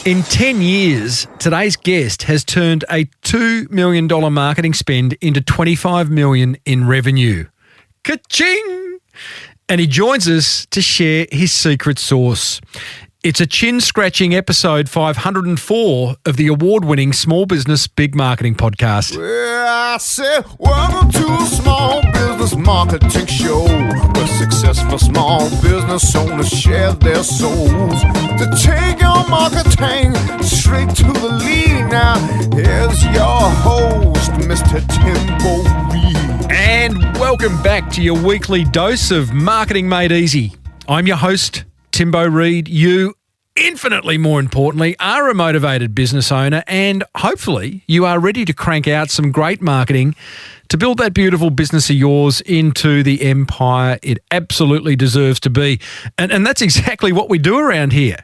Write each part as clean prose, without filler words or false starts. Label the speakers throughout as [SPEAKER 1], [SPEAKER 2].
[SPEAKER 1] In 10 years, today's guest has turned a $2 million marketing spend into $25 million in revenue. Ka-ching! And he joins us to share his secret sauce. It's a chin-scratching episode 504 of the award-winning Small Business Big Marketing podcast.
[SPEAKER 2] Well, I said, welcome to a small business marketing show where successful small business owners share their souls to take your marketing straight to the lead. Now, here's your host, Mr. Timbo Reid.
[SPEAKER 1] And welcome back to your weekly dose of Marketing Made Easy. I'm your host, Timbo Reid. You, infinitely more importantly, are a motivated business owner, and hopefully you are ready to crank out some great marketing to build that beautiful business of yours into the empire it absolutely deserves to be. And that's exactly what we do around here.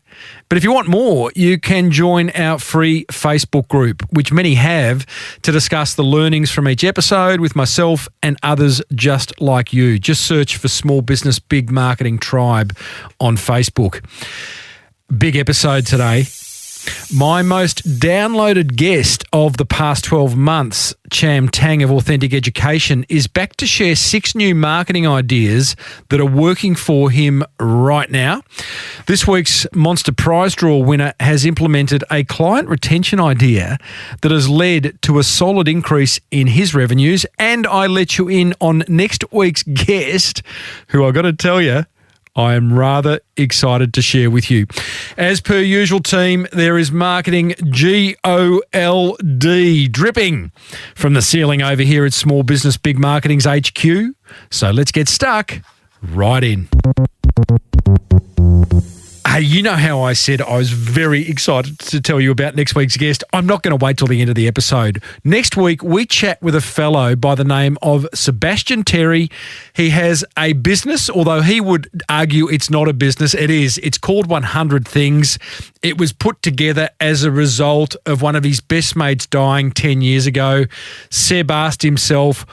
[SPEAKER 1] But if you want more, you can join our free Facebook group, which many have, to discuss the learnings from each episode with myself and others just like you. Just search for Small Business Big Marketing Tribe on Facebook. Big episode today. My most downloaded guest of the past 12 months, Tang of Authentic Education, is back to share 6 new marketing ideas that are working for him right now. This week's Monster Prize Draw winner has implemented a client retention idea that has led to a solid increase in his revenues. And I let you in on next week's guest, who I've got to tell you, I am rather excited to share with you. As per usual, team, there is marketing GOLD dripping from the ceiling over here at Small Business Big Marketing's HQ. So let's get stuck right in. Hey, you know how I said I was very excited to tell you about next week's guest. I'm not going to wait till the end of the episode. Next week, we chat with a fellow by the name of Sebastian Terry. He has a business, although he would argue it's not a business. It is. It's called 100 Things. It was put together as a result of one of his best mates dying 10 years ago. Seb asked himself,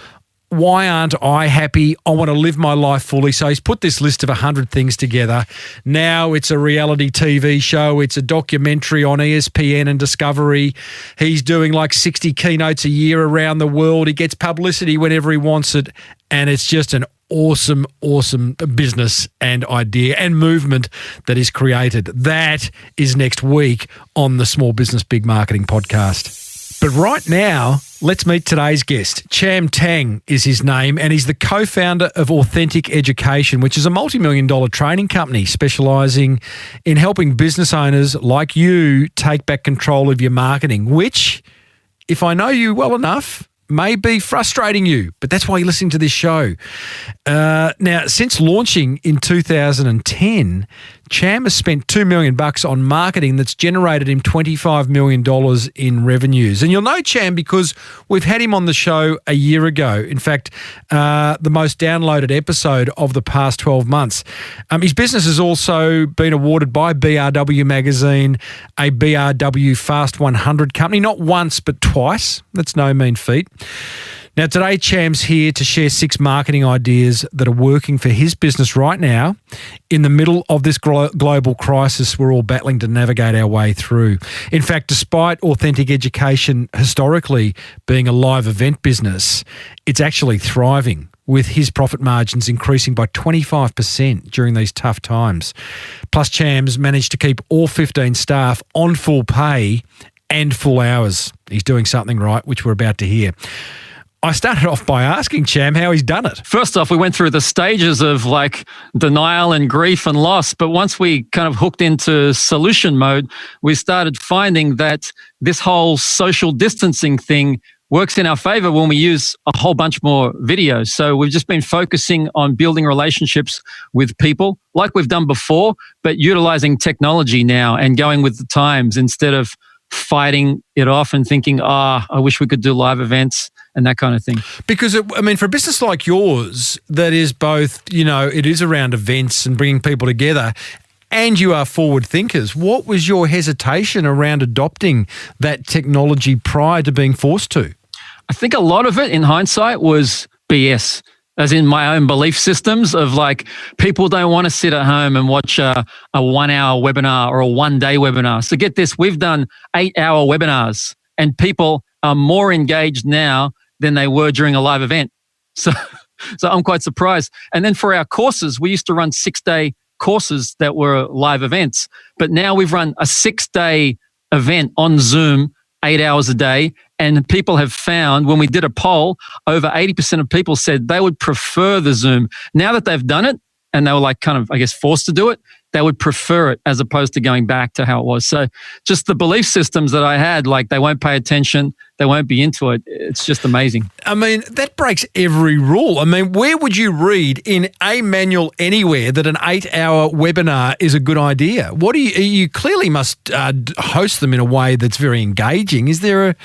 [SPEAKER 1] why aren't I happy? I want to live my life fully. So he's put this list of 100 things together. Now it's a reality TV show. It's a documentary on ESPN and Discovery. He's doing like 60 keynotes a year around the world. He gets publicity whenever he wants it. And it's just an awesome, awesome business and idea and movement that is created. That is next week on the Small Business Big Marketing podcast. But right now, let's meet today's guest. Tang is his name, and he's the co-founder of Authentic Education, which is a multi-million-dollar training company specialising in helping business owners like you take back control of your marketing, which, if I know you well enough, may be frustrating you, but that's why you're listening to this show. Now, since launching in 2010, Cham has spent $2 million on marketing that's generated him $25 million in revenues. And you'll know Cham because we've had him on the show a year ago. In fact, the most downloaded episode of the past 12 months. His business has also been awarded by BRW Magazine, a BRW Fast 100 company, not once, but twice. That's no mean feat. Now, today, Cham's here to share 6 marketing ideas that are working for his business right now in the middle of this global crisis we're all battling to navigate our way through. In fact, despite Authentic Education historically being a live event business, it's actually thriving, with his profit margins increasing by 25% during these tough times. Plus, Cham's managed to keep all 15 staff on full pay and full hours. He's doing something right, which we're about to hear. I started off by asking Cham how he's done it.
[SPEAKER 3] First off, we went through the stages of like denial and grief and loss. But once we kind of hooked into solution mode, we started finding that this whole social distancing thing works in our favor when we use a whole bunch more videos. So we've just been focusing on building relationships with people like we've done before, but utilizing technology now and going with the times instead of fighting it off and thinking, I wish we could do live events and that kind of thing.
[SPEAKER 1] Because, for a business like yours that is both, it is around events and bringing people together, and you are forward thinkers, what was your hesitation around adopting that technology prior to being forced to?
[SPEAKER 3] I think a lot of it in hindsight was BS. as in my own belief systems of like, people don't want to sit at home and watch a 1 hour webinar or a 1 day webinar. So get this, we've done 8 hour webinars and people are more engaged now than they were during a live event. So I'm quite surprised. And then for our courses, we used to run 6-day courses that were live events, but now we've run a 6-day event on Zoom, 8 hours a day. And people have found, when we did a poll, over 80% of people said they would prefer the Zoom. Now that they've done it, and they were like kind of, I guess, forced to do it, they would prefer it as opposed to going back to how it was. So just the belief systems that I had, like they won't pay attention, they won't be into it. It's just amazing.
[SPEAKER 1] I mean, that breaks every rule. I mean, where would you read in a manual anywhere that an 8-hour webinar is a good idea? What do you clearly must host them in a way that's very engaging. Is there a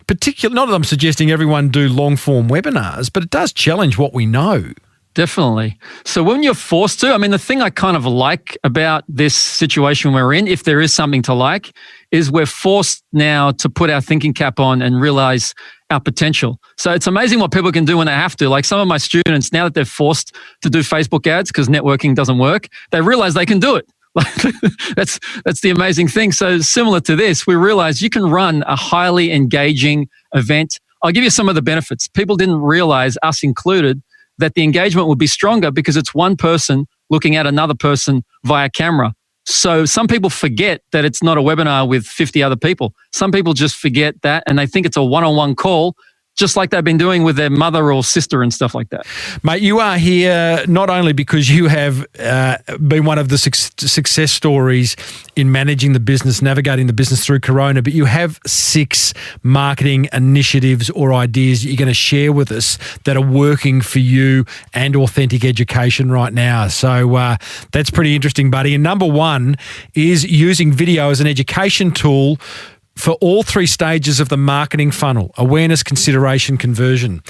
[SPEAKER 1] particular, not that I'm suggesting everyone do long form webinars, but it does challenge what we know.
[SPEAKER 3] Definitely. So when you're forced to, I mean, the thing I kind of like about this situation we're in, if there is something to like, is we're forced now to put our thinking cap on and realize our potential. So it's amazing what people can do when they have to. Like some of my students, now that they're forced to do Facebook ads because networking doesn't work, they realize they can do it. That's the amazing thing. So similar to this, we realize you can run a highly engaging event. I'll give you some of the benefits. People didn't realize, us included, that the engagement would be stronger because it's one person looking at another person via camera. So some people forget that it's not a webinar with 50 other people. Some people just forget that and they think it's a one-on-one call, just like they've been doing with their mother or sister and stuff like that.
[SPEAKER 1] Mate, you are here not only because you have been one of the success stories in managing the business, navigating the business through Corona, but you have 6 marketing initiatives or ideas that you're going to share with us that are working for you and Authentic Education right now. So that's pretty interesting, buddy. And number 1 is using video as an education tool for all 3 stages of the marketing funnel: awareness, consideration, conversion.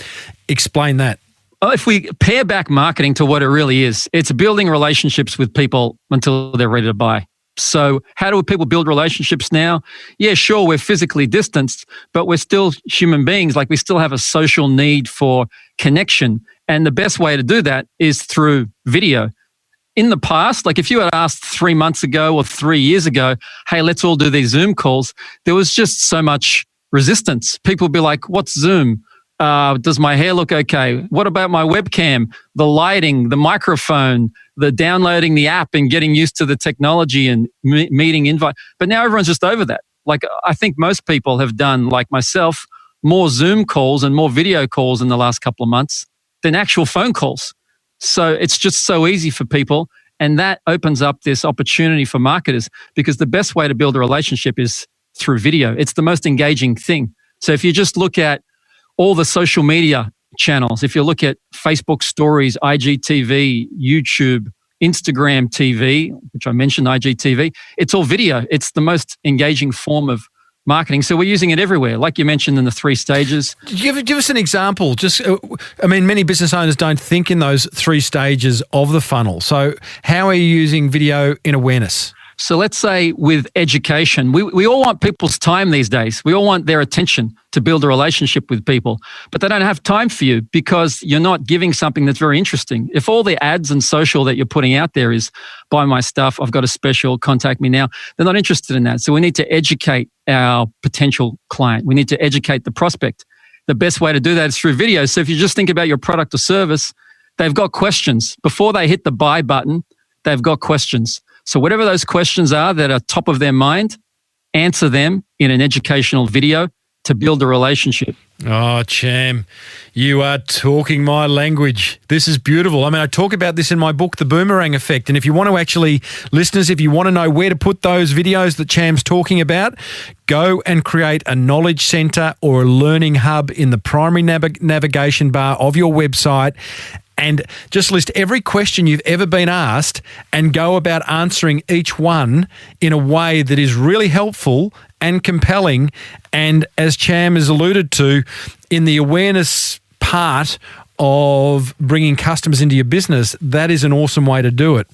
[SPEAKER 1] Explain that.
[SPEAKER 3] If we pare back marketing to what it really is, it's building relationships with people until they're ready to buy. So how do people build relationships now? Yeah, sure, we're physically distanced, but we're still human beings. Like we still have a social need for connection. And the best way to do that is through video. In the past, like if you had asked 3 months ago or 3 years ago, hey, let's all do these Zoom calls, there was just so much resistance. People would be like, what's Zoom? Does my hair look okay? What about my webcam, the lighting, the microphone, the downloading the app and getting used to the technology and meeting invite? But now everyone's just over that. Like I think most people have done, like myself, more Zoom calls and more video calls in the last couple of months than actual phone calls. So it's just so easy for people. And that opens up this opportunity for marketers because the best way to build a relationship is through video. It's the most engaging thing. So if you just look at all the social media channels, if you look at Facebook stories, IGTV, YouTube, Instagram TV, which I mentioned IGTV, it's all video. It's the most engaging form of marketing. So we're using it everywhere, like you mentioned in the 3 stages.
[SPEAKER 1] Give us an example. Just, I mean, many business owners don't think in those 3 stages of the funnel. So how are you using video in awareness?
[SPEAKER 3] So let's say with education, we all want people's time these days. We all want their attention to build a relationship with people, but they don't have time for you because you're not giving something that's very interesting. If all the ads and social that you're putting out there is buy my stuff, I've got a special, contact me now, they're not interested in that. So we need to educate our potential client. We need to educate the prospect. The best way to do that is through video. So if you just think about your product or service, they've got questions. Before they hit the buy button, they've got questions. So whatever those questions are that are top of their mind, answer them in an educational video to build a relationship.
[SPEAKER 1] Oh, Cham, you are talking my language. This is beautiful. I mean, I talk about this in my book, The Boomerang Effect. And if you want to actually, listeners, if you want to know where to put those videos that Cham's talking about, go and create a knowledge center or a learning hub in the primary navigation bar of your website and just list every question you've ever been asked and go about answering each one in a way that is really helpful and compelling. And as Cham has alluded to, in the awareness part of bringing customers into your business, that is an awesome way to do it.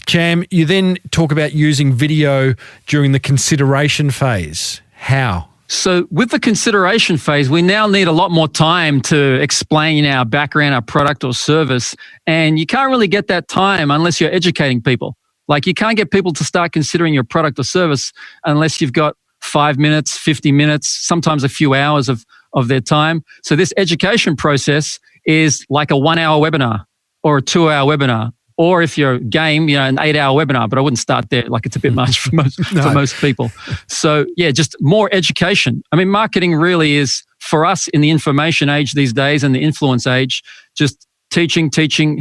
[SPEAKER 1] Cham, you then talk about using video during the consideration phase. How?
[SPEAKER 3] So with the consideration phase, we now need a lot more time to explain our background, our product or service. And you can't really get that time unless you're educating people. Like you can't get people to start considering your product or service unless you've got 5 minutes, 50 minutes, sometimes a few hours of their time. So this education process is like a 1 hour webinar or a 2 hour webinar. Or if you're game, an 8 hour webinar, but I wouldn't start there. Like it's a bit much for most people. So yeah, just more education. I mean, marketing really is for us in the information age these days and the influence age, just teaching,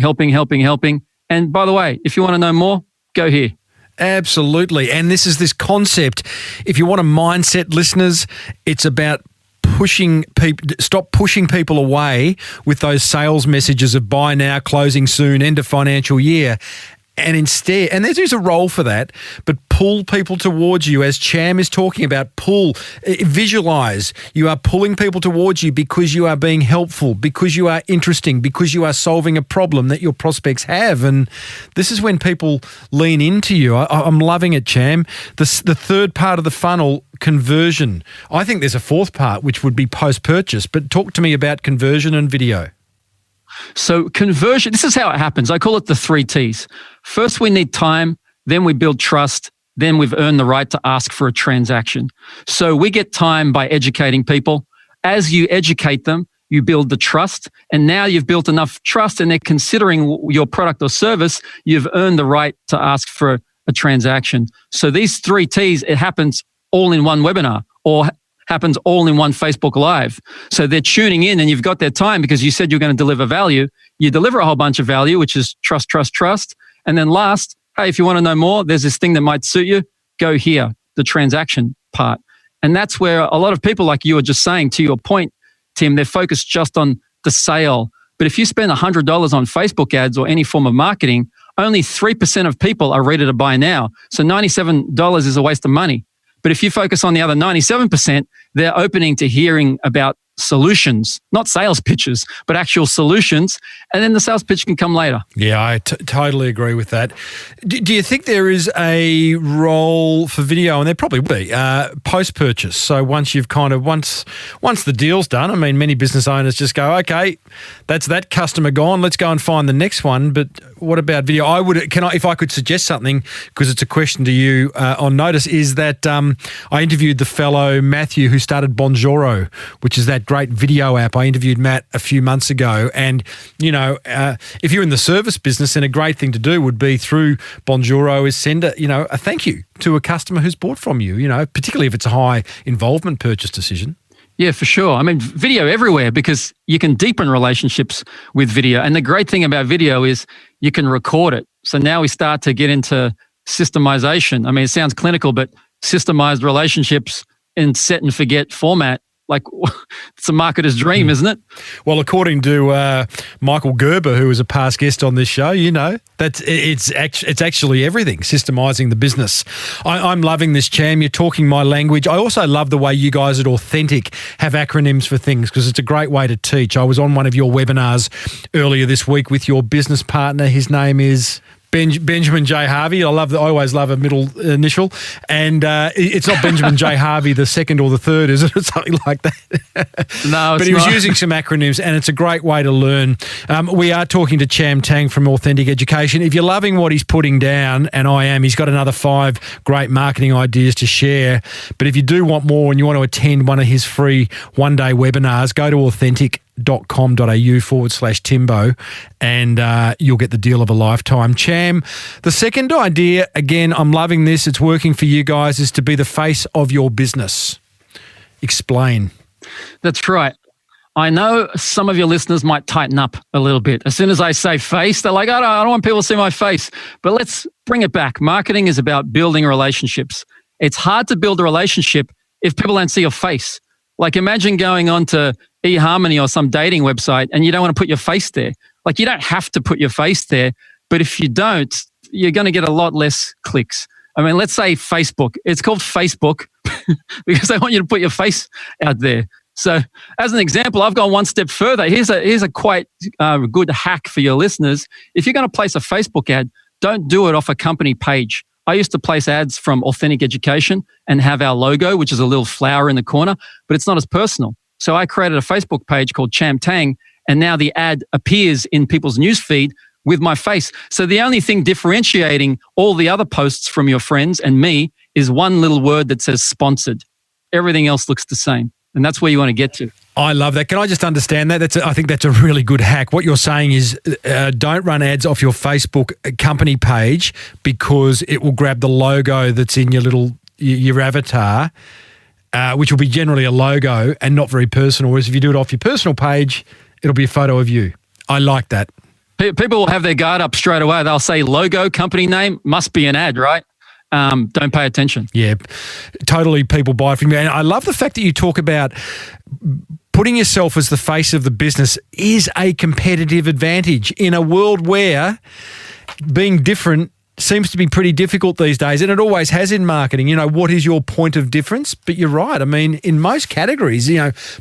[SPEAKER 3] helping. And by the way, if you want to know more, go here.
[SPEAKER 1] Absolutely. And this is this concept. If you want a mindset, listeners, it's about stop pushing people away with those sales messages of buy now, closing soon, end of financial year. And instead, and there's a role for that, but pull people towards you, as Cham is talking about. Visualize. You are pulling people towards you because you are being helpful, because you are interesting, because you are solving a problem that your prospects have. And this is when people lean into you. I'm loving it, Cham. The third part of the funnel, conversion. I think there's a fourth part, which would be post-purchase. But talk to me about conversion and video.
[SPEAKER 3] So conversion, this is how it happens. I call it the 3 T's. First, we need time. Then we build trust. Then we've earned the right to ask for a transaction. So we get time by educating people. As you educate them, you build the trust. And now you've built enough trust and they're considering your product or service, you've earned the right to ask for a transaction. So these 3 T's, it happens all in one webinar or happens all in one Facebook Live. So they're tuning in and you've got their time because you said you're going to deliver value. You deliver a whole bunch of value, which is trust. And then last, hey, if you want to know more, there's this thing that might suit you, go here, the transaction part. And that's where a lot of people, like you were just saying, to your point, Tim, they're focused just on the sale. But if you spend $100 on Facebook ads or any form of marketing, only 3% of people are ready to buy now. So $97 is a waste of money. But if you focus on the other 97%, they're opening to hearing about solutions, not sales pitches, but actual solutions. And then the sales pitch can come later.
[SPEAKER 1] Yeah, I totally agree with that. Do you think there is a role for video? And there probably will be post-purchase. So once you've once the deal's done, I mean, many business owners just go, okay, that's that customer gone. Let's go and find the next one. But what about video? If I could suggest something, because it's a question to you on notice, is that I interviewed the fellow Matthew who started Bonjoro, which is that great video app. I interviewed Matt a few months ago. And, if you're in the service business, then a great thing to do would be through Bonjoro is send a thank you to a customer who's bought from you, particularly if it's a high involvement purchase decision.
[SPEAKER 3] Yeah, for sure. I mean, video everywhere because you can deepen relationships with video. And the great thing about video is you can record it. So now we start to get into systemization. I mean, it sounds clinical, but systemized relationships in set and forget format. Like, it's a marketer's dream, isn't it?
[SPEAKER 1] Well, according to Michael Gerber, who was a past guest on this show, it's actually everything, systemizing the business. I'm loving this, Cham. You're talking my language. I also love the way you guys at Authentic have acronyms for things because it's a great way to teach. I was on one of your webinars earlier this week with your business partner. His name is Benjamin J. Harvey. I always love a middle initial. And it's not Benjamin J. Harvey, the second or the third, is it? It's something like that.
[SPEAKER 3] No,
[SPEAKER 1] but he was using some acronyms, and it's a great way to learn. We are talking to Cham Tang from Authentic Education. If you're loving what he's putting down, and I am, he's got another 5 great marketing ideas to share. But if you do want more and you want to attend one of his free one-day webinars, go to authentic.com.au/Timbo and you'll get the deal of a lifetime. Cham, the second idea, again, I'm loving this, it's working for you guys, is to be the face of your business. Explain.
[SPEAKER 3] That's right. I know some of your listeners might tighten up a little bit. As soon as I say face, they're like, I don't want people to see my face. But let's bring it back. Marketing is about building relationships. It's hard to build a relationship if people don't see your face. Like imagine going on to eHarmony or some dating website and you don't want to put your face there. Like you don't have to put your face there, but if you don't, you're going to get a lot less clicks. I mean, let's say Facebook. It's called Facebook because they want you to put your face out there. So as an example, I've gone one step further. Here's a quite good hack for your listeners. If you're going to place a Facebook ad, don't do it off a company page I used to place ads from Authentic Education and have our logo, which is a little flower in the corner, but it's not as personal. So I created a Facebook page called Cham, Tang, and now the ad appears in people's newsfeed with my face. So the only thing differentiating all the other posts from your friends and me is one little word that says sponsored. Everything else looks the same. And that's where you want to get to.
[SPEAKER 1] I love that. Can I just understand that? I think that's a really good hack. What you're saying is don't run ads off your Facebook company page because it will grab the logo that's in your avatar, which will be generally a logo and not very personal. Whereas if you do it off your personal page, it'll be a photo of you. I like that.
[SPEAKER 3] People will have their guard up straight away. They'll say logo, company name, must be an ad, right? Don't pay attention.
[SPEAKER 1] Yeah, totally people buy from you. And I love the fact that you talk about putting yourself as the face of the business is a competitive advantage in a world where being different seems to be pretty difficult these days, and it always has in marketing. What is your point of difference? But you're right. I mean, in most categories,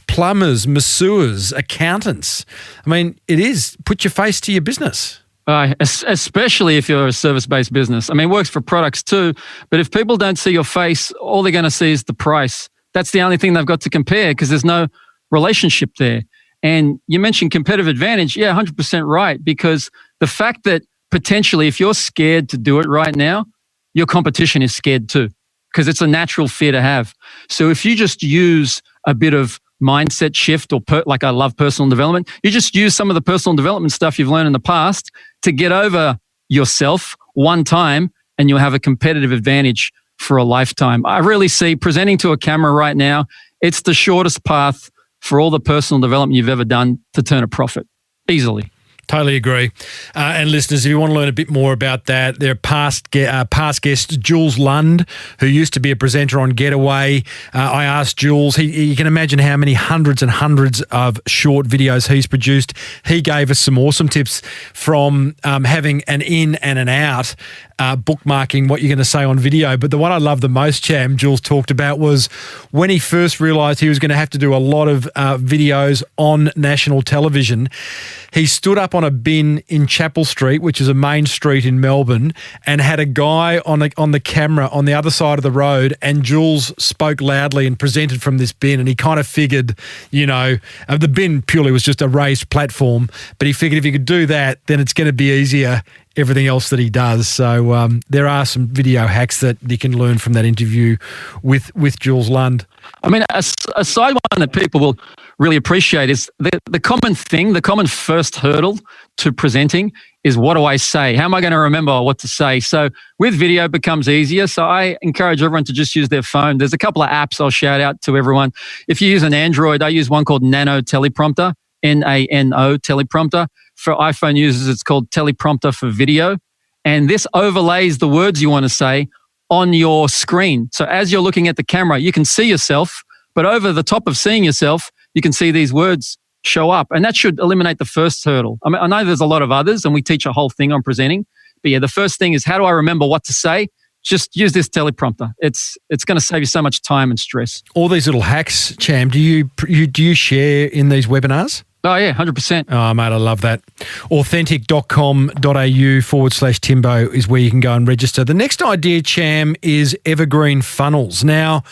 [SPEAKER 1] plumbers, masseurs, accountants, it is put your face to your business.
[SPEAKER 3] Especially if you're a service-based business. It works for products too, but if people don't see your face, all they're going to see is the price. That's the only thing they've got to compare because there's no relationship there. And you mentioned competitive advantage. Yeah, 100% right, because the fact that potentially if you're scared to do it right now, your competition is scared too because it's a natural fear to have. So if you just use a bit of mindset shift or like I love personal development, you just use some of the personal development stuff you've learned in the past to get over yourself one time and you'll have a competitive advantage for a lifetime. I really see presenting to a camera right now, it's the shortest path for all the personal development you've ever done to turn a profit easily.
[SPEAKER 1] Totally agree. And listeners, if you want to learn a bit more about that, there are past guest Jules Lund, who used to be a presenter on Getaway. I asked Jules, you can imagine how many hundreds and hundreds of short videos he's produced. He gave us some awesome tips from having an in and an out, bookmarking what you're going to say on video. But the one I love the most, Cham, Jules talked about was when he first realised he was going to have to do a lot of videos on national television. He stood up on a bin in Chapel Street, which is a main street in Melbourne, and had a guy on the camera on the other side of the road, and Jules spoke loudly and presented from this bin, and he kind of figured, the bin purely was just a raised platform, but he figured if he could do that, then it's going to be easier, everything else that he does. So there are some video hacks that you can learn from that interview with Jules Lund.
[SPEAKER 3] A side one that people will really appreciate is the common thing, the common first hurdle to presenting is what do I say? How am I going to remember what to say? So with video it becomes easier. So I encourage everyone to just use their phone. There's a couple of apps I'll shout out to everyone. If you use an Android, I use one called Nano Teleprompter, Nano Teleprompter. For iPhone users, it's called Teleprompter for Video. And this overlays the words you want to say on your screen. So as you're looking at the camera, you can see yourself, but over the top of seeing yourself, you can see these words show up. And that should eliminate the first hurdle. I know there's a lot of others and we teach a whole thing on presenting, but yeah, the first thing is how do I remember what to say? Just use this teleprompter. It's going to save you so much time and stress.
[SPEAKER 1] All these little hacks, Cham, do you share in these webinars?
[SPEAKER 3] Oh, yeah, 100%.
[SPEAKER 1] Oh, mate, I love that. Authentic.com.au/Timbo is where you can go and register. The next idea, Cham, is evergreen funnels. Now,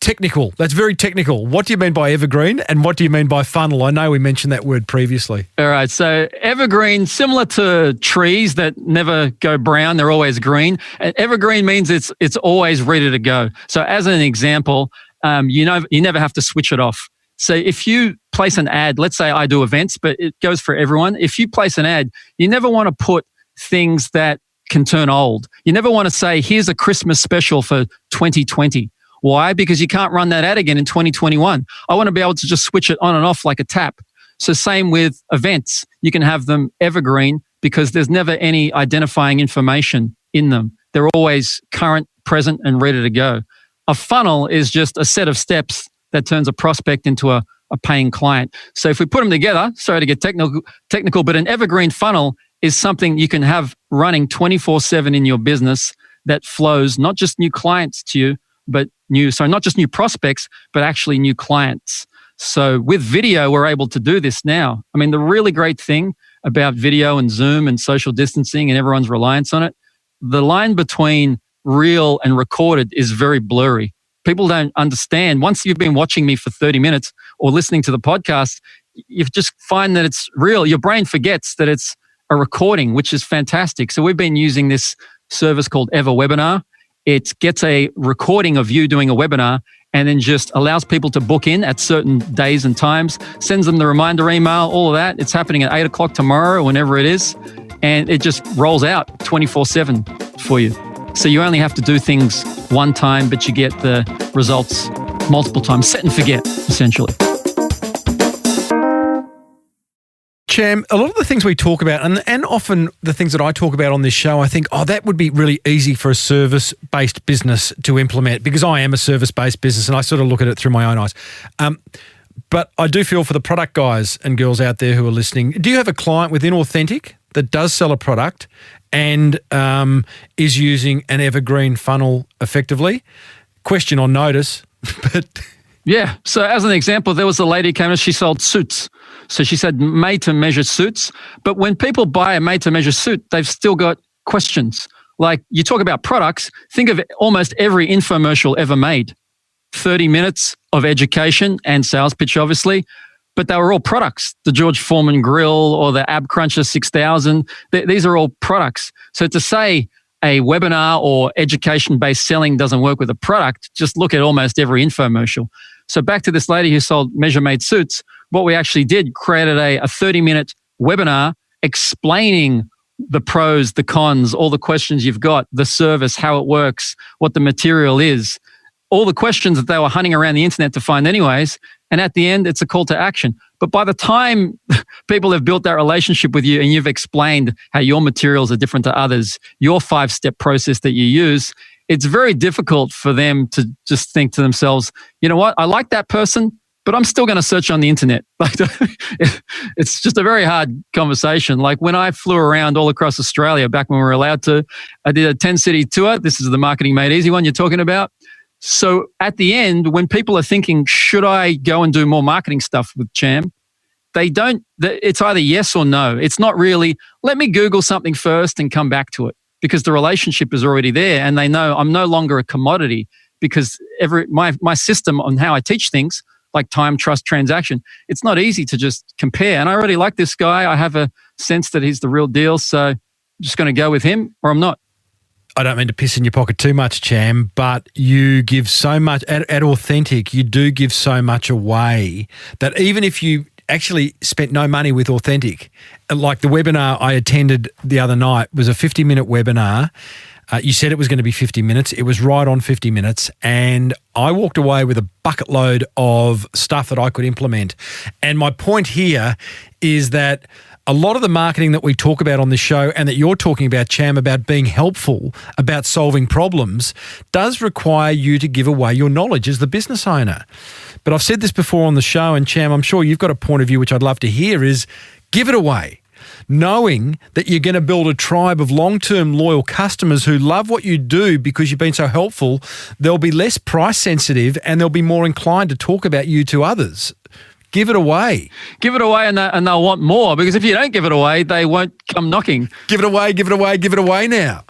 [SPEAKER 1] technical. That's very technical. What do you mean by evergreen and what do you mean by funnel? I know we mentioned that word previously.
[SPEAKER 3] All right. So evergreen, similar to trees that never go brown, they're always green. And evergreen means it's always ready to go. So as an example, you never have to switch it off. So if you place an ad, let's say I do events, but it goes for everyone. If you place an ad, you never want to put things that can turn old. You never want to say, here's a Christmas special for 2020. Why? Because you can't run that ad again in 2021. I want to be able to just switch it on and off like a tap. So same with events. You can have them evergreen because there's never any identifying information in them. They're always current, present, and ready to go. A funnel is just a set of steps that turns a prospect into a paying client. So if we put them together, sorry to get technical, but an evergreen funnel is something you can have running 24/7 in your business that flows not just new clients to you, but not just new prospects, but actually new clients. So with video, we're able to do this now. The really great thing about video and Zoom and social distancing and everyone's reliance on it, the line between real and recorded is very blurry. People don't understand. Once you've been watching me for 30 minutes or listening to the podcast, you just find that it's real. Your brain forgets that it's a recording, which is fantastic. So we've been using this service called EverWebinar. It gets a recording of you doing a webinar and then just allows people to book in at certain days and times, sends them the reminder email, all of that. It's happening at 8 o'clock tomorrow or whenever it is. And it just rolls out 24/7 for you. So you only have to do things one time, but you get the results multiple times. Set and forget, essentially.
[SPEAKER 1] Cham, a lot of the things we talk about, and often the things that I talk about on this show, I think, that would be really easy for a service-based business to implement, because I am a service-based business and I sort of look at it through my own eyes. But I do feel for the product guys and girls out there who are listening. Do you have a client within Authentic that does sell a product and is using an evergreen funnel effectively? Question on notice, but...
[SPEAKER 3] Yeah. So as an example, there was a lady who came in, she sold suits. So she said made-to-measure suits. But when people buy a made-to-measure suit, they've still got questions. Like, you talk about products, think of almost every infomercial ever made. 30 minutes of education and sales pitch, obviously. But they were all products. The George Foreman Grill or the Ab Cruncher 6000, these are all products. So to say a webinar or education-based selling doesn't work with a product, just look at almost every infomercial. So back to this lady who sold measure-made suits, what we actually did, created a 30-minute webinar explaining the pros, the cons, all the questions you've got, the service, how it works, what the material is, all the questions that they were hunting around the internet to find anyways. And at the end, it's a call to action. But by the time people have built that relationship with you and you've explained how your materials are different to others, your 5-step process that you use, it's very difficult for them to just think to themselves, you know what, I like that person, but I'm still going to search on the internet. Like, it's just a very hard conversation. Like when I flew around all across Australia back when we were allowed to, I did a 10-city tour. This is the Marketing Made Easy one you're talking about. So at the end, when people are thinking, should I go and do more marketing stuff with Cham? They don't, it's either yes or no. It's not really, let me Google something first and come back to it, because the relationship is already there and they know I'm no longer a commodity, because my system on how I teach things, like time, trust, transaction, it's not easy to just compare. And I already like this guy. I have a sense that he's the real deal. So I'm just going to go with him or I'm not.
[SPEAKER 1] I don't mean to piss in your pocket too much, Cham, but you give so much at Authentic. You do give so much away that even if you actually spent no money with Authentic, like the webinar I attended the other night was a 50-minute webinar. You said it was going to be 50 minutes. It was right on 50 minutes. And I walked away with a bucket load of stuff that I could implement. And my point here is that a lot of the marketing that we talk about on this show and that you're talking about, Cham, about being helpful, about solving problems, does require you to give away your knowledge as the business owner. But I've said this before on the show, and Cham, I'm sure you've got a point of view which I'd love to hear, is give it away. Knowing that you're going to build a tribe of long-term loyal customers who love what you do because you've been so helpful, they'll be less price sensitive and they'll be more inclined to talk about you to others. Give it away. Give it away and they'll want more, because if you don't give it away, they won't come knocking. Give it away, give it away, give it away now.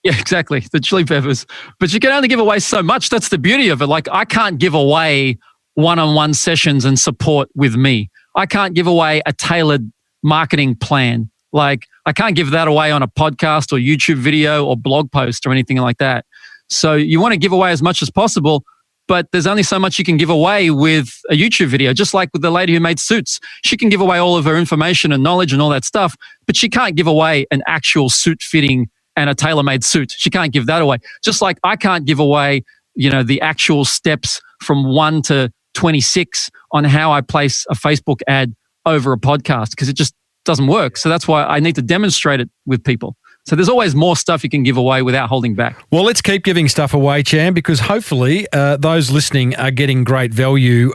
[SPEAKER 3] Yeah, exactly. The Chili Peppers. But you can only give away so much. That's the beauty of it. Like, I can't give away one-on-one sessions and support with me. I can't give away a tailored marketing plan. Like, I can't give that away on a podcast or YouTube video or blog post or anything like that. So you want to give away as much as possible, but there's only so much you can give away with a YouTube video. Just like with the lady who made suits. She can give away all of her information and knowledge and all that stuff, but she can't give away an actual suit fitting and a tailor-made suit. She can't give that away. Just like I can't give away, the actual steps from 1 to 26 on how I place a Facebook ad over a podcast, because it just doesn't work. So that's why I need to demonstrate it with people. So there's always more stuff you can give away without holding back.
[SPEAKER 1] Well, let's keep giving stuff away, Cham, because hopefully those listening are getting great value.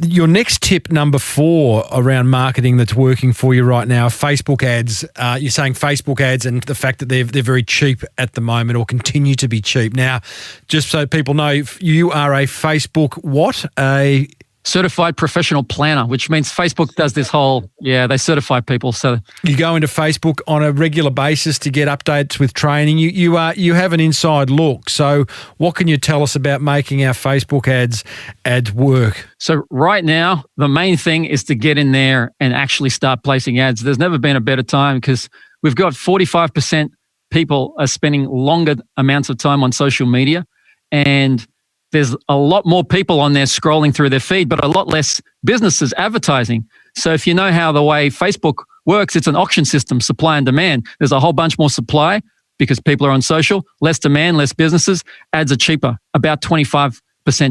[SPEAKER 1] Your next tip, number 4, around marketing that's working for you right now, Facebook ads. You're saying Facebook ads and the fact that they're very cheap at the moment, or continue to be cheap. Now, just so people know, you are a Facebook what?
[SPEAKER 3] certified professional planner, which means Facebook does this whole, they certify people. So
[SPEAKER 1] you go into Facebook on a regular basis to get updates with training. You have an inside look. So what can you tell us about making our Facebook ads work?
[SPEAKER 3] So right now, the main thing is to get in there and actually start placing ads. There's never been a better time because we've got 45% people are spending longer amounts of time on social media, and there's a lot more people on there scrolling through their feed, but a lot less businesses advertising. So if you know how the way Facebook works, it's an auction system, supply and demand. There's a whole bunch more supply because people are on social, less demand, less businesses. Ads are cheaper, about 25%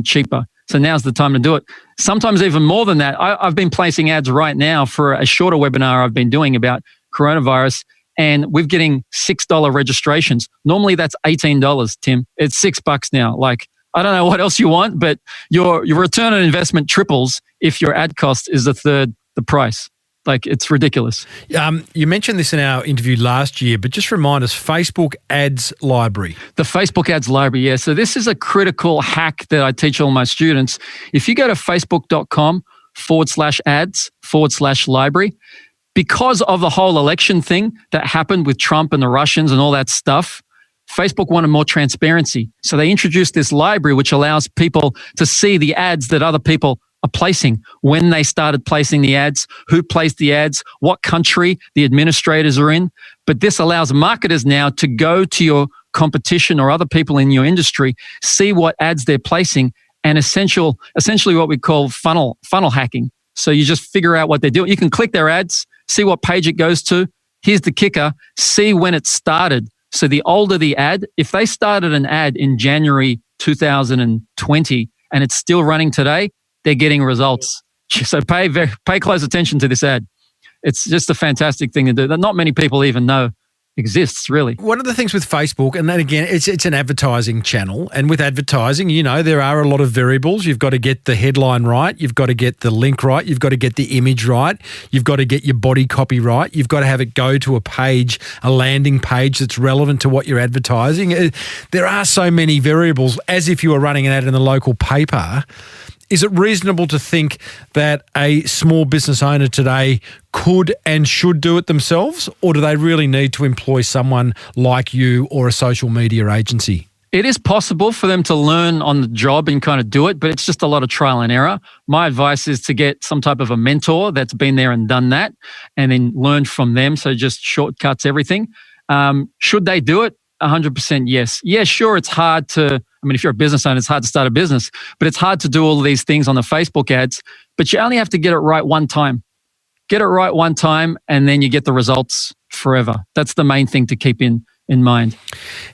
[SPEAKER 3] cheaper. So now's the time to do it. Sometimes even more than that. I've been placing ads right now for a shorter webinar I've been doing about coronavirus, and we're getting $6 registrations. Normally that's $18, Tim. It's $6 now. Like, I don't know what else you want, but your return on investment triples if your ad cost is a third the price. Like, it's ridiculous.
[SPEAKER 1] You mentioned this in our interview last year, but just remind us, Facebook Ads Library.
[SPEAKER 3] The Facebook Ads Library, yeah. So this is a critical hack that I teach all my students. If you go to facebook.com/ads/library, because of the whole election thing that happened with Trump and the Russians and all that stuff, Facebook wanted more transparency. So they introduced this library which allows people to see the ads that other people are placing, when they started placing the ads, who placed the ads, what country the administrators are in. But this allows marketers now to go to your competition or other people in your industry, see what ads they're placing, and essentially what we call funnel hacking. So you just figure out what they're doing. You can click their ads, see what page it goes to. Here's the kicker, see when it started. So the older the ad, if they started an ad in January 2020 and it's still running today, they're getting results. So pay close attention to this ad. It's just a fantastic thing to do that not many people even know exists, really.
[SPEAKER 1] One of the things with Facebook, and then again, it's an advertising channel, and with advertising, there are a lot of variables. You've got to get the headline right, you've got to get the link right, you've got to get the image right, you've got to get your body copy right, you've got to have it go to a page, a landing page that's relevant to what you're advertising. There are so many variables, as if you were running an ad in the local paper. Is it reasonable to think that a small business owner today could and should do it themselves, or do they really need to employ someone like you or a social media agency?
[SPEAKER 3] It is possible for them to learn on the job and kind of do it, but it's just a lot of trial and error. My advice is to get some type of a mentor that's been there and done that, and then learn from them. So just shortcuts everything. Should they do it? 100% yes. Yeah, sure, it's hard to, if you're a business owner, it's hard to start a business, but it's hard to do all of these things on the Facebook ads, but you only have to get it right one time. Get it right one time, and then you get the results forever. That's the main thing to keep in mind.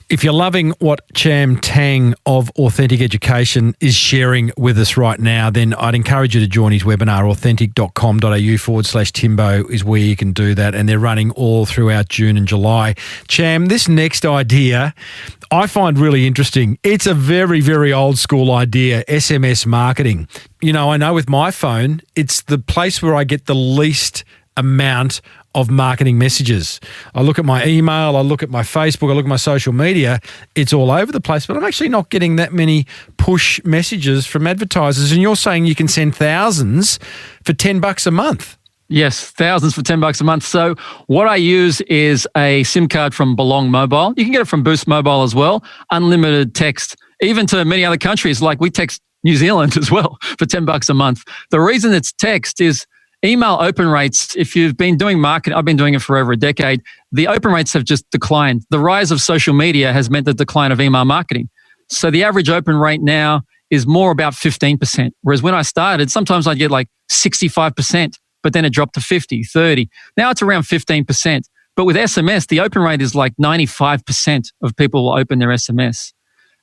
[SPEAKER 1] If you're loving what Tang of Authentic Education is sharing with us right now, then I'd encourage you to join his webinar. authentic.com.au/Timbo is where you can do that, and they're running all throughout June and July. Cham, this next idea I find really interesting. It's a very, very old school idea, SMS marketing. I know with my phone, it's the place where I get the least amount of marketing messages. I look at my email, I look at my Facebook, I look at my social media, it's all over the place, but I'm actually not getting that many push messages from advertisers. And you're saying you can send thousands for $10 a month.
[SPEAKER 3] Yes, thousands for $10 a month. So what I use is a SIM card from Belong Mobile. You can get it from Boost Mobile as well. Unlimited text, even to many other countries. Like we text New Zealand as well for $10 a month. The reason it's text is email open rates. If you've been doing marketing, I've been doing it for over a decade, the open rates have just declined. The rise of social media has meant the decline of email marketing. So the average open rate now is more about 15%. Whereas when I started, sometimes I'd get like 65%, but then it dropped to 50, 30. Now it's around 15%. But with SMS, the open rate is like 95% of people will open their SMS.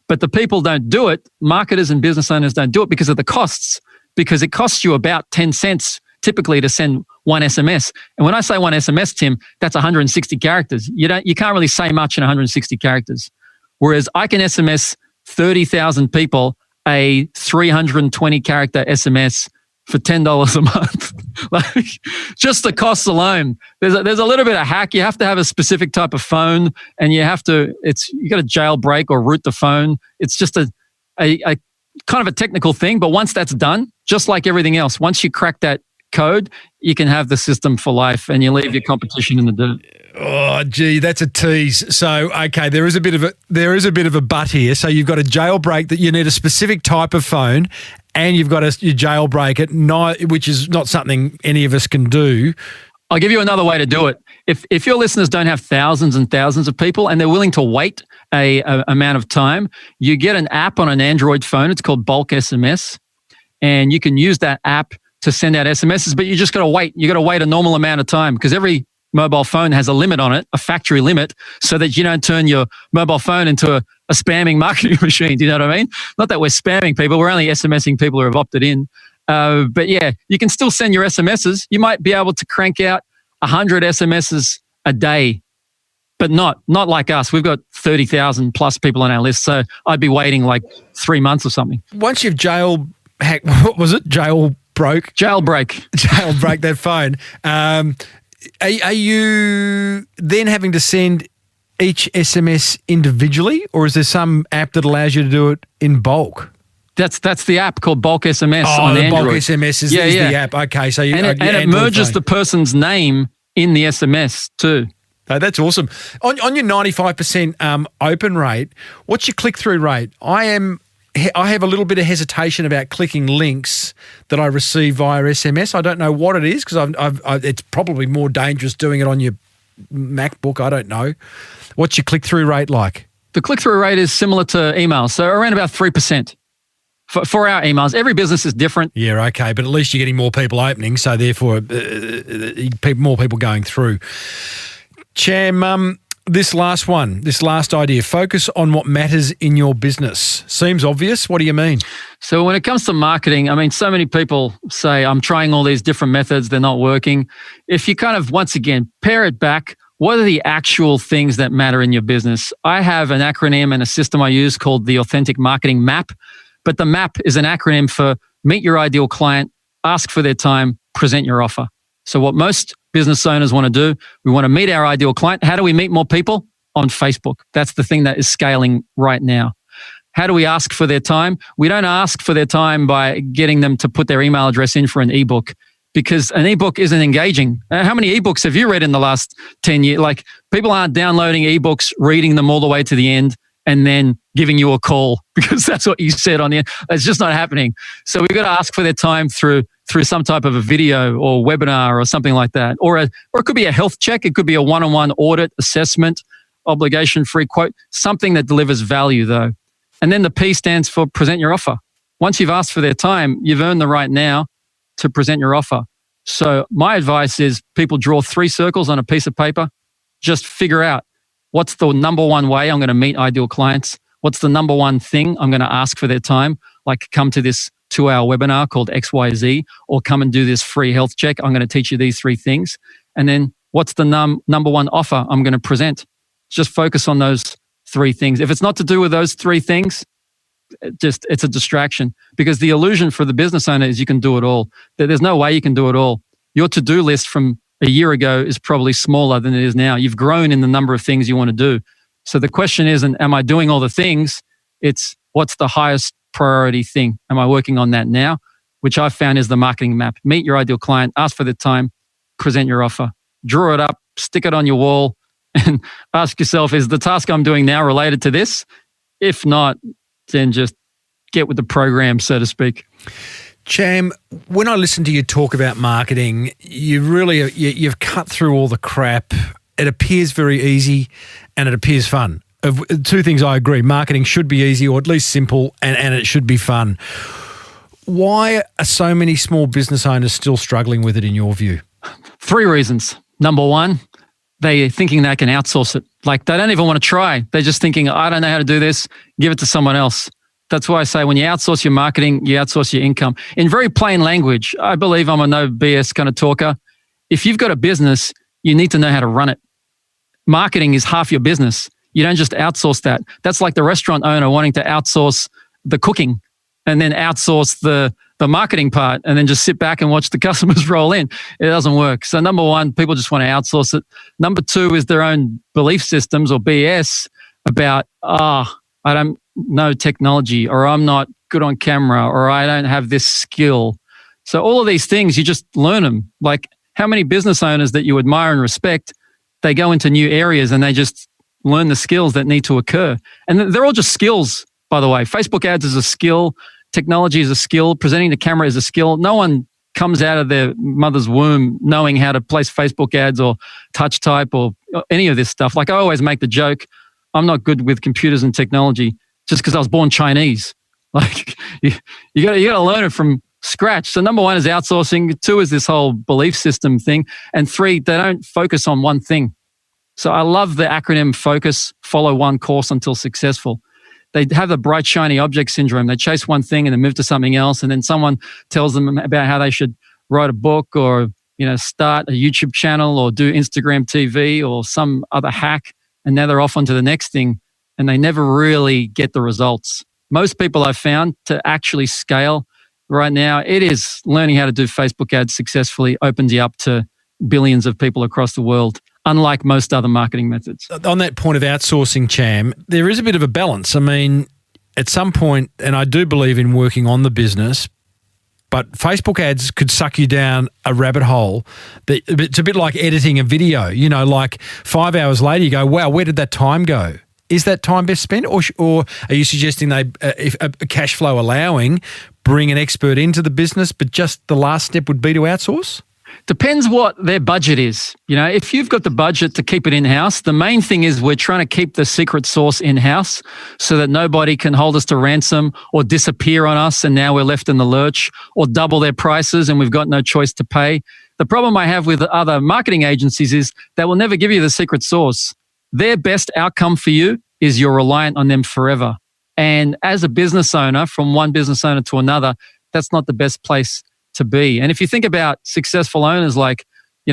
[SPEAKER 3] But the people don't do it. Marketers and business owners don't do it because of the costs, because it costs you about 10 cents typically to send one SMS. And when I say one SMS, Tim, that's 160 characters. You can't really say much in 160 characters. Whereas I can SMS 30,000 people a 320 character SMS for $10 a month. Like, just the costs alone. There's a little bit of hack. You have to have a specific type of phone, and you got to jailbreak or root the phone. It's just a kind of a technical thing, but once that's done, just like everything else. Once you crack that code, you can have the system for life and you leave your competition in the dirt.
[SPEAKER 1] Oh, gee, that's a tease. So, okay, there is a bit of a but here. So you've got a jailbreak that you need a specific type of phone, and you've got your jailbreak at night, which is not something any of us can do.
[SPEAKER 3] I'll give you another way to do it. If your listeners don't have thousands and thousands of people and they're willing to wait a amount of time, you get an app on an Android phone. It's called Bulk SMS, and you can use that app to send out SMSs, but you just got to wait. You got to wait a normal amount of time because every mobile phone has a limit on it, a factory limit, so that you don't turn your mobile phone into a spamming marketing machine. Do you know what I mean? Not that we're spamming people. We're only SMSing people who have opted in. But yeah, you can still send your SMSs. You might be able to crank out 100 SMSs a day, but not like us. We've got 30,000 plus people on our list. So I'd be waiting like 3 months or something.
[SPEAKER 1] Once you've jailbreak that phone. Are you then having to send each SMS individually, or is there some app that allows you to do it in bulk?
[SPEAKER 3] That's the app called Bulk SMS on Android.
[SPEAKER 1] Bulk SMS is the app. Okay, so
[SPEAKER 3] it merges the person's name in the SMS too.
[SPEAKER 1] Oh, that's awesome. On your 95% open rate, what's your click-through rate? I have a little bit of hesitation about clicking links that I receive via SMS. I don't know what it is because it's probably more dangerous doing it on your MacBook. I don't know. What's your click-through rate like? The
[SPEAKER 3] click-through rate is similar to emails, so around about 3%. For our emails, every business is different.
[SPEAKER 1] Yeah, okay, but at least you're getting more people opening, so therefore more people going through. Cham, this last idea, focus on what matters in your business. Seems obvious. What do you mean?
[SPEAKER 3] So when it comes to marketing, I mean, so many people say, I'm trying all these different methods, they're not working. If you kind of, once again, pare it back, what are the actual things that matter in your business? I have an acronym and a system I use called the Authentic Marketing Map. But the MAP is an acronym for meet your ideal client, ask for their time, present your offer. So what most business owners want to do, we want to meet our ideal client. How do we meet more people? On Facebook. That's the thing that is scaling right now. How do we ask for their time? We don't ask for their time by getting them to put their email address in for an ebook, because an ebook isn't engaging. How many ebooks have you read in the last 10 years? Like, people aren't downloading ebooks, reading them all the way to the end, and then giving you a call because that's what you said on the end. It's just not happening. So we've got to ask for their time through some type of a video or webinar or something like that. Or it could be a health check. It could be a one-on-one audit, assessment, obligation-free quote, something that delivers value though. And then the P stands for present your offer. Once you've asked for their time, you've earned the right now to present your offer. So my advice is people draw 3 circles on a piece of paper. Just figure out, what's the number one way I'm going to meet ideal clients? What's the number one thing I'm going to ask for their time? Like, come to this 2-hour webinar called XYZ, or come and do this free health check. I'm going to teach you these 3 things. And then what's the number one offer I'm going to present? Just focus on those 3 things. If it's not to do with those 3 things, it's a distraction, because the illusion for the business owner is you can do it all. There's no way you can do it all. Your to-do list from a year ago is probably smaller than it is now. You've grown in the number of things you want to do. So the question isn't, am I doing all the things? It's, what's the highest priority thing? Am I working on that now? Which I've found is the marketing map. Meet your ideal client, ask for the time, present your offer, draw it up, stick it on your wall, and ask yourself, is the task I'm doing now related to this? If not, then just get with the program, so to speak.
[SPEAKER 1] Cham, when I listen to you talk about marketing, you've cut through all the crap. It appears very easy and it appears fun. 2 things I agree. Marketing should be easy, or at least simple, and it should be fun. Why are so many small business owners still struggling with it in your view?
[SPEAKER 3] 3 reasons. Number 1, they're thinking they can outsource it. Like, they don't even want to try. They're just thinking, I don't know how to do this, give it to someone else. That's why I say when you outsource your marketing, you outsource your income. In very plain language, I believe I'm a no BS kind of talker. If you've got a business, you need to know how to run it. Marketing is half your business. You don't just outsource that. That's like the restaurant owner wanting to outsource the cooking and then outsource the marketing part and then just sit back and watch the customers roll in. It doesn't work. So number 1, people just want to outsource it. Number 2 is their own belief systems or BS about, I don't know technology, or I'm not good on camera, or I don't have this skill. So all of these things, you just learn them. Like how many business owners that you admire and respect, they go into new areas and they just learn the skills that need to occur. And they're all just skills, by the way. Facebook ads is a skill. Technology is a skill. Presenting the camera is a skill. No one comes out of their mother's womb knowing how to place Facebook ads or touch type or any of this stuff. Like I always make the joke, I'm not good with computers and technology just because I was born Chinese. Like you got to learn it from scratch. So number one is outsourcing. 2 is this whole belief system thing. And 3, they don't focus on one thing. So I love the acronym FOCUS, follow one course until successful. They have the bright, shiny object syndrome. They chase one thing and then move to something else. And then someone tells them about how they should write a book or, start a YouTube channel or do Instagram TV or some other hack. And now they're off onto the next thing and they never really get the results. Most people I've found to actually scale right now, it is learning how to do Facebook ads successfully opens you up to billions of people across the world, unlike most other marketing methods.
[SPEAKER 1] On that point of outsourcing, Cham, there is a bit of a balance. I mean, at some point, and I do believe in working on the business, but Facebook ads could suck you down a rabbit hole. It's a bit like editing a video. Like 5 hours later, you go, wow, where did that time go? Is that time best spent? Or are you suggesting if a cash flow allowing, bring an expert into the business, but just the last step would be to outsource?
[SPEAKER 3] Depends what their budget is. If you've got the budget to keep it in-house, the main thing is we're trying to keep the secret sauce in-house so that nobody can hold us to ransom or disappear on us and now we're left in the lurch, or double their prices and we've got no choice to pay. The problem I have with other marketing agencies is they will never give you the secret sauce. Their best outcome for you is you're reliant on them forever. And as a business owner, from one business owner to another, that's not the best place to be. And if you think about successful owners like,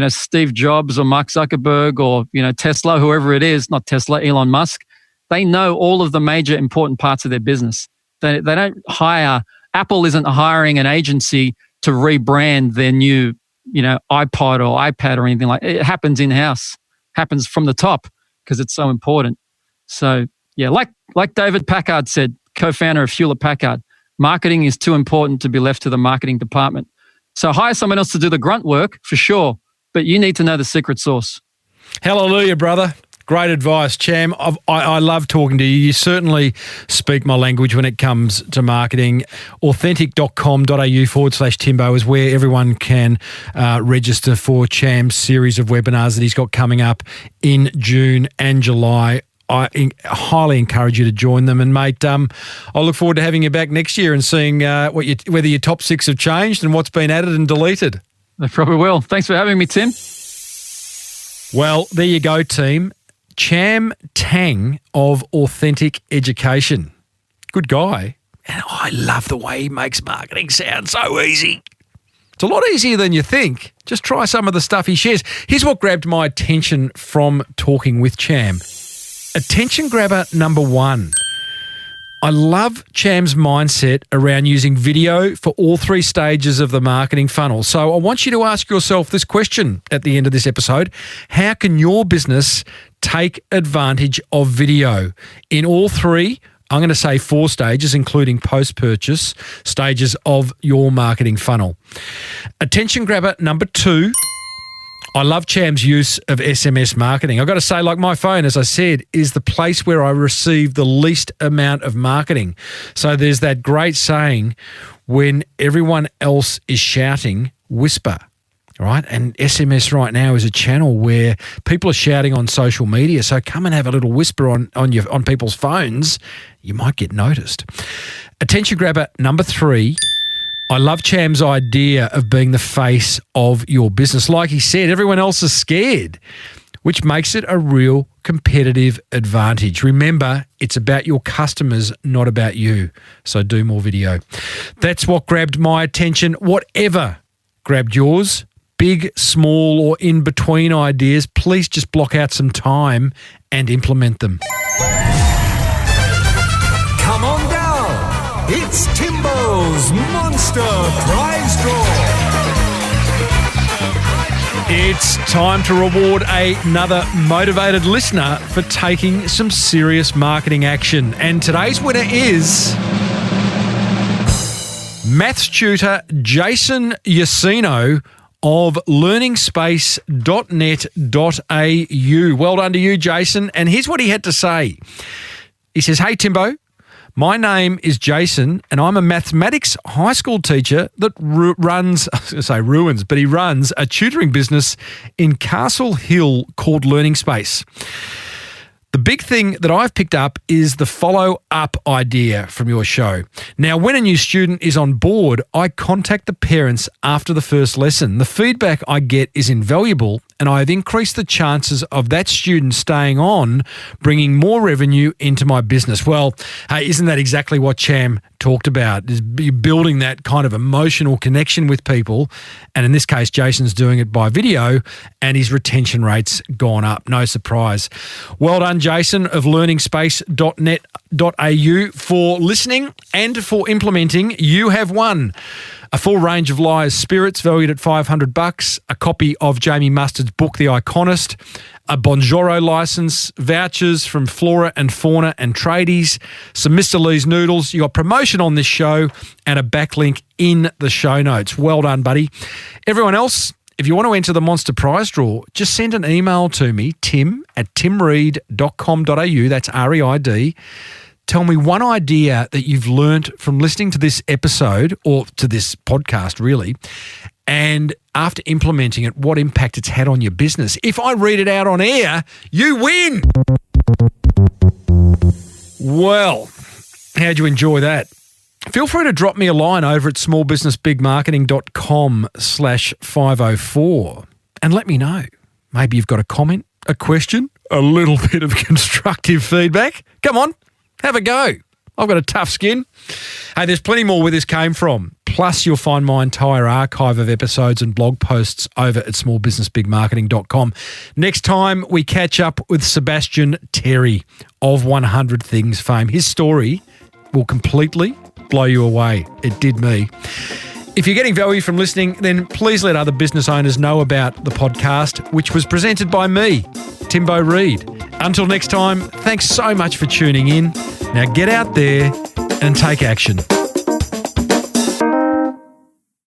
[SPEAKER 3] Steve Jobs or Mark Zuckerberg or, Tesla, whoever it is, not Tesla, Elon Musk, they know all of the major important parts of their business. They don't hire, Apple isn't hiring an agency to rebrand their new, iPod or iPad or anything like that. It happens in-house, happens from the top because it's so important. So yeah, like David Packard said, co-founder of Hewlett-Packard, marketing is too important to be left to the marketing department. So hire someone else to do the grunt work for sure, but you need to know the secret sauce.
[SPEAKER 1] Hallelujah, brother. Great advice, Cham. I love talking to you. You certainly speak my language when it comes to marketing. Authentic.com.au/Timbo is where everyone can register for Cham's series of webinars that he's got coming up in June and July. I highly encourage you to join them. And, mate, I look forward to having you back next year and seeing whether your top 6 have changed and what's been added and deleted.
[SPEAKER 3] They probably will. Thanks for having me, Tim.
[SPEAKER 1] Well, there you go, team. Cham Tang of Authentic Education. Good guy. And I love the way he makes marketing sound so easy. It's a lot easier than you think. Just try some of the stuff he shares. Here's what grabbed my attention from talking with Cham. Attention grabber number 1. I love Cham's mindset around using video for all 3 stages of the marketing funnel. So I want you to ask yourself this question at the end of this episode. How can your business take advantage of video in all 3? I'm going to say 4 stages, including post-purchase stages of your marketing funnel. Attention grabber number 2. I love Cham's use of SMS marketing. I've got to say, like my phone, as I said, is the place where I receive the least amount of marketing. So there's that great saying, when everyone else is shouting, whisper, right? And SMS right now is a channel where people are shouting on social media. So come and have a little whisper on people's phones. You might get noticed. Attention grabber number 3. I love Cham's idea of being the face of your business. Like he said, everyone else is scared, which makes it a real competitive advantage. Remember, it's about your customers, not about you. So do more video. That's what grabbed my attention. Whatever grabbed yours, big, small, or in between ideas, please just block out some time and implement them.
[SPEAKER 2] Come on down. It's Timbo's Monster Prize Draw.
[SPEAKER 1] It's time to reward another motivated listener for taking some serious marketing action. And today's winner is Maths tutor Jason Yacino of learningspace.net.au. Well done to you, Jason. And here's what he had to say. He says, "Hey, Timbo, my name is Jason and I'm a mathematics high school teacher that runs, I was going to say ruins, but he runs a tutoring business in Castle Hill called Learning Space. The big thing that I've picked up is the follow-up idea from your show. Now, when a new student is on board, I contact the parents after the first lesson. The feedback I get is invaluable, and I have increased the chances of that student staying on, bringing more revenue into my business." Well, hey, isn't that exactly what Cham talked about? Is building that kind of emotional connection with people. And in this case, Jason's doing it by video, and his retention rate's gone up. No surprise. Well done, Jason of learningspace.net.au, for listening and for implementing. You have won a full range of Liar's Spirits valued at $500, a copy of Jamie Mustard's book, The Iconist, a Bonjoro license, vouchers from Flora and Fauna and Tradies, some Mr. Lee's noodles. You got promotion on this show and a backlink in the show notes. Well done, buddy. Everyone else, if you want to enter the Monster Prize draw, just send an email to me, tim@timreid.com.au. That's REID. Tell me one idea that you've learnt from listening to this episode, or to this podcast really, and after implementing it, what impact it's had on your business. If I read it out on air, you win. Well, how'd you enjoy that? Feel free to drop me a line over at smallbusinessbigmarketing.com/504 and let me know. Maybe you've got a comment, a question, a little bit of constructive feedback. Come on. Have a go. I've got a tough skin. Hey, there's plenty more where this came from. Plus, you'll find my entire archive of episodes and blog posts over at smallbusinessbigmarketing.com. Next time, we catch up with Sebastian Terry of 100 Things fame. His story will completely blow you away. It did me. If you're getting value from listening, then please let other business owners know about the podcast, which was presented by me, Timbo Reid. Until next time, thanks so much for tuning in. Now get out there and take action.